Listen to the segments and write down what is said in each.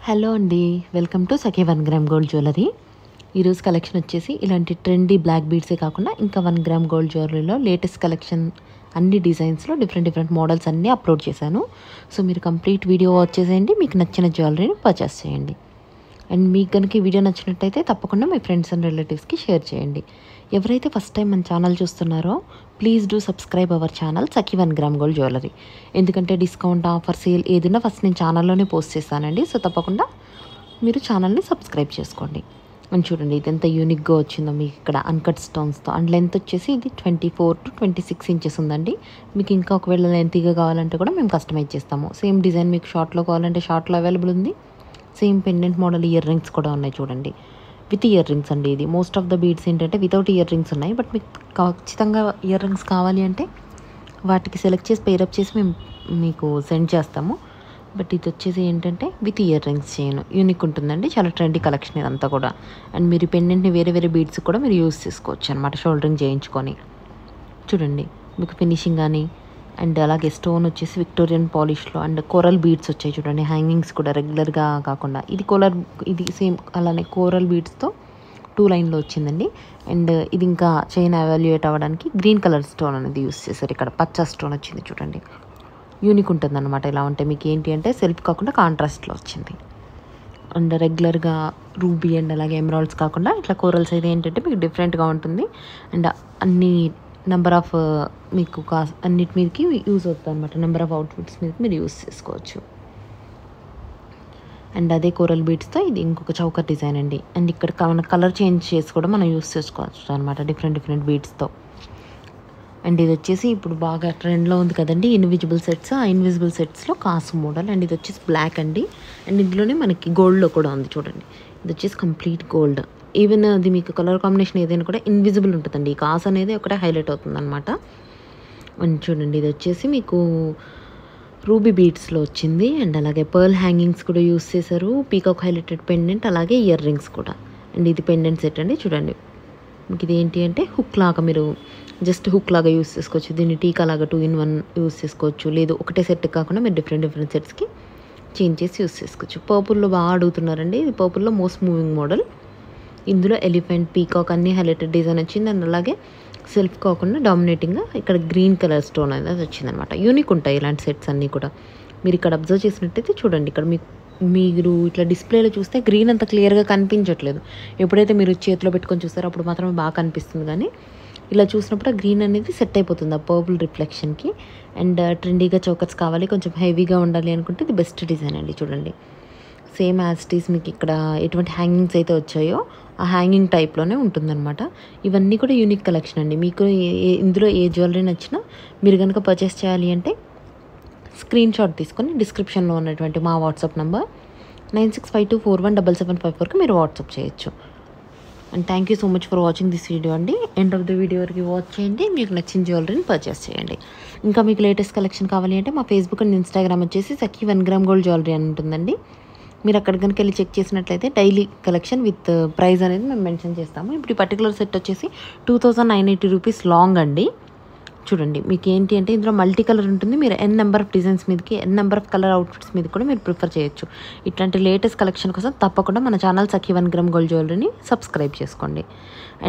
Hello అండి, welcome to Sakhi 1 gram gold jewellery. ఈరోజు collection వచ్చేసి ఇలాంటి ట్రెండీ బ్లాక్ బీడ్సే కాకుండా ఇంకా 1 గ్రామ్ గోల్డ్ జ్యువెలరీలో లేటెస్ట్ కలెక్షన్ అన్ని డిజైన్స్లో డిఫరెంట్ మోడల్స్ అన్నీ అప్లోడ్ చేశాను. సో మీరు కంప్లీట్ వీడియో వాచ్ చేసేయండి, మీకు నచ్చిన జ్యువెలరీని పర్చేస్ చేయండి. అండ్ మీకు కనుక ఈ వీడియో నచ్చినట్టయితే తప్పకుండా మీ ఫ్రెండ్స్ అండ్ రిలేటివ్స్కి షేర్ చేయండి. ఎవరైతే ఫస్ట్ టైం మన ఛానల్ చూస్తున్నారో please do subscribe our channel Sakhi 1 gram gold jewellery. ఎందుకంటే డిస్కౌంట్, ఆఫర్, సేల్ ఏదైనా ఫస్ట్ నేను ఛానల్లోనే పోస్ట్ చేస్తానండి. సో తప్పకుండా మీరు ఛానల్ని సబ్స్క్రైబ్ చేసుకోండి. అని చూడండి ఇది ఎంత యూనిక్గా వచ్చిందో మీకు ఇక్కడ అన్కట్ స్టోన్స్తో. అండ్ లెంత్ వచ్చేసి ఇది 24 to 26 ఇంచెస్ ఉందండి. మీకు ఇంకా ఒకవేళ లెంతీగా కావాలంటే కూడా మేము కస్టమైజ్ చేస్తాము. సేమ్ డిజైన్ మీకు షార్ట్లో కావాలంటే షార్ట్లో అవైలబుల్ ఉంది. Same pendant model ear rings కూడా ఉన్నాయి చూడండి, విత్ ఇయర్ రింగ్స్ అండి. ఇది మోస్ట్ ఆఫ్ ద బీడ్స్ ఏంటంటే వితౌట్ ఇయర్ రింగ్స్ ఉన్నాయి. బట్ మీకు ఖచ్చితంగా ఇయర్ రింగ్స్ కావాలి అంటే వాటికి సెలెక్ట్ చేసి పేరప్ చేసి మేము మీకు సెండ్ చేస్తాము. బట్ ఇది వచ్చేసి ఏంటంటే విత్ ఇయర్ రింగ్స్ చేయను యూనిక్ ఉంటుందండి. చాలా ట్రెండీ కలెక్షన్ ఇదంతా కూడా. అండ్ మీరు పెండెంట్ని వేరే బీడ్స్ కూడా మీరు యూస్ చేసుకోవచ్చు అనమాట, షోల్డరింగ్ చేయించుకొని. చూడండి మీకు ఫినిషింగ్ కానీ అండ్ అలాగే స్టోన్ వచ్చేసి విక్టోరియన్ పాలిష్లో అండ్ కోరల్ బీడ్స్ వచ్చాయి చూడండి. హ్యాంగింగ్స్ కూడా రెగ్యులర్గా కాకుండా ఇది సేమ్ అలానే కోరల్ బీడ్స్తో 2 లైన్లో వచ్చిందండి. అండ్ ఇది ఇంకా చైన్ ఎవాల్యుయేట్ అవ్వడానికి గ్రీన్ కలర్ స్టోన్ అనేది యూస్ చేశారు. ఇక్కడ పచ్చ స్టోన్ వచ్చింది చూడండి, యూనిక్ ఉంటుంది అనమాట. ఇలా ఉంటే మీకు ఏంటి అంటే సెల్ఫ్ కాకుండా కాంట్రాస్ట్లో వచ్చింది. అండ్ రెగ్యులర్గా రూబీ అండ్ అలాగే ఎమరాల్డ్స్ కాకుండా ఇట్లా కోరల్స్ అయితే ఏంటంటే మీకు డిఫరెంట్గా ఉంటుంది. అండ్ అన్ని నెంబర్ ఆఫ్ మీకు అన్నిటి మీదకి యూజ్ అవుతుంది అనమాట. నెంబర్ ఆఫ్ అవుట్ఫిట్స్ మీదకి మీరు యూస్ చేసుకోవచ్చు. అండ్ అదే కోరల్ బీడ్స్తో ఇది ఇంకొక చౌకర్ డిజైన్ అండి. అండ్ ఇక్కడ మన కలర్ చేంజ్ చేసి కూడా మనం యూస్ చేసుకోవచ్చు అనమాట డిఫరెంట్ బీడ్స్తో. అండ్ ఇది వచ్చేసి ఇప్పుడు బాగా ట్రెండ్లో ఉంది కదండి ఇన్విజిబుల్ సెట్స్. ఆ ఇన్విజిబుల్ సెట్స్లో కాసు మోడల్. అండ్ ఇది వచ్చేసి బ్లాక్ అండి. అండ్ ఇందులోనే మనకి గోల్డ్లో కూడా ఉంది చూడండి. ఇది వచ్చేసి కంప్లీట్ గోల్డ్. ఈవెన్ అది మీకు కలర్ కాంబినేషన్ ఏదైనా కూడా ఇన్విజిబుల్ ఉంటుందండి. ఈ కాసు అనేది ఒకటే హైలైట్ అవుతుంది అనమాట. అండ్ చూడండి ఇది వచ్చేసి మీకు రూబీ బీడ్స్లో వచ్చింది. అండ్ అలాగే పర్ల్ హ్యాంగింగ్స్ కూడా యూస్ చేశారు, పీకాక్ హైలైటెడ్ పెండెంట్, అలాగే ఇయర్ రింగ్స్ కూడా. అండ్ ఇది పెండెంట్ సెట్ అండి. చూడండి మీకు ఇది ఏంటి అంటే హుక్ లాగా, మీరు జస్ట్ హుక్ లాగా యూస్ చేసుకోవచ్చు. దీన్ని టీకా లాగా 2 in 1 యూస్ చేసుకోవచ్చు. లేదు ఒకటే సెట్ కాకుండా మీరు డిఫరెంట్ సెట్స్కి చేంజ్ చేసి యూస్ చేసుకోవచ్చు. పర్పుల్లో బాగా అడుగుతున్నారండి. ఇది పర్పుల్లో మోస్ట్ మూవింగ్ మోడల్. ఇందులో ఎలిఫెంట్, పీకాక్ అన్నీ హైలైటెడ్ డిజైన్ వచ్చింది. అండ్ అలాగే సెల్ఫ్ కాకుండా డామినేటింగ్గా ఇక్కడ గ్రీన్ కలర్ స్టోన్ అనేది వచ్చిందనమాట. యూనిక్ ఉంటాయి ఇలాంటి సెట్స్ అన్నీ కూడా. మీరు ఇక్కడ అబ్జర్వ్ చేసినట్టయితే చూడండి, ఇక్కడ మీరు ఇట్లా డిస్ప్లేలో చూస్తే గ్రీన్ అంత క్లియర్గా కనిపించట్లేదు. ఎప్పుడైతే మీరు చేతిలో పెట్టుకొని చూస్తారో అప్పుడు మాత్రమే బాగా కనిపిస్తుంది. కానీ ఇలా చూసినప్పుడు ఆ గ్రీన్ అనేది సెట్ అయిపోతుంది ఆ పర్పుల్ రిఫ్లెక్షన్కి. అండ్ ట్రెండీగా చౌకర్స్ కావాలి, కొంచెం హెవీగా ఉండాలి అనుకుంటే ఇది బెస్ట్ డిజైన్ అండి. చూడండి సేమ్ యాజ్ ఇట్ ఈస్ మీకు ఇక్కడ ఎటువంటి హ్యాంగింగ్స్ అయితే వచ్చాయో ఆ హ్యాంగింగ్ టైప్లోనే ఉంటుందన్నమాట. ఇవన్నీ కూడా యూనిక్ కలెక్షన్ అండి. మీకు ఇందులో ఏ జ్యువెలరీ నచ్చినా మీరు కనుక పర్చేస్ చేయాలి అంటే స్క్రీన్ షాట్ తీసుకొని డిస్క్రిప్షన్లో ఉన్నటువంటి మా వాట్సాప్ నెంబర్ 9652417754కి మీరు వాట్సాప్ చేయొచ్చు. And thank you so much for watching this video అండి. ఎండ్ ఆఫ్ ద వీడియో వరకు వాచ్ చేయండి, మీకు నచ్చిన జ్యువెలరీని పర్చేస్ చేయండి. ఇంకా మీకు లేటెస్ట్ కలెక్షన్ కావాలి అంటే మా ఫేస్బుక్ అండ్ ఇన్స్టాగ్రామ్ వచ్చేసి సఖీ 1 గ్రామ్ గోల్డ్ జ్యువెలరీ అని ఉంటుందండి. మీరు అక్కడికి కనుక వెళ్ళి చెక్ చేసినట్లయితే డైలీ కలెక్షన్ విత్ ప్రైస్ అనేది మేము మెన్షన్ చేస్తాము. ఇప్పుడు ఈ పర్టికులర్ సెట్ వచ్చేసి 2980 రూపీస్ లాంగ్ అండి. చూడండి మీకు ఏంటి అంటే ఇందులో మల్టీ కలర్ ఉంటుంది. మీరు ఎన్ నెంబర్ ఆఫ్ డిజైన్స్ మీదకి, ఎన్ నెంబర్ ఆఫ్ కలర్ అవుట్ఫిట్స్ మీద కూడా మీరు ప్రిఫర్ చేయొచ్చు. ఇట్లాంటి లేటెస్ట్ కలెక్షన్ కోసం తప్పకుండా మన ఛానల్ సఖీ 1 గ్రామ్ గోల్డ్ జ్యువెలరీని సబ్స్క్రైబ్ చేసుకోండి.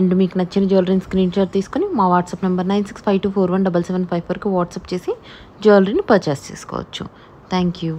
అండ్ మీకు నచ్చిన జ్యువెలరీని స్క్రీన్ షాట్ తీసుకొని మా వాట్సాప్ నెంబర్ 9652417754కి వాట్సాప్ చేసి జ్యువెలరీని పర్చేస్ చేసుకోవచ్చు. Thank you.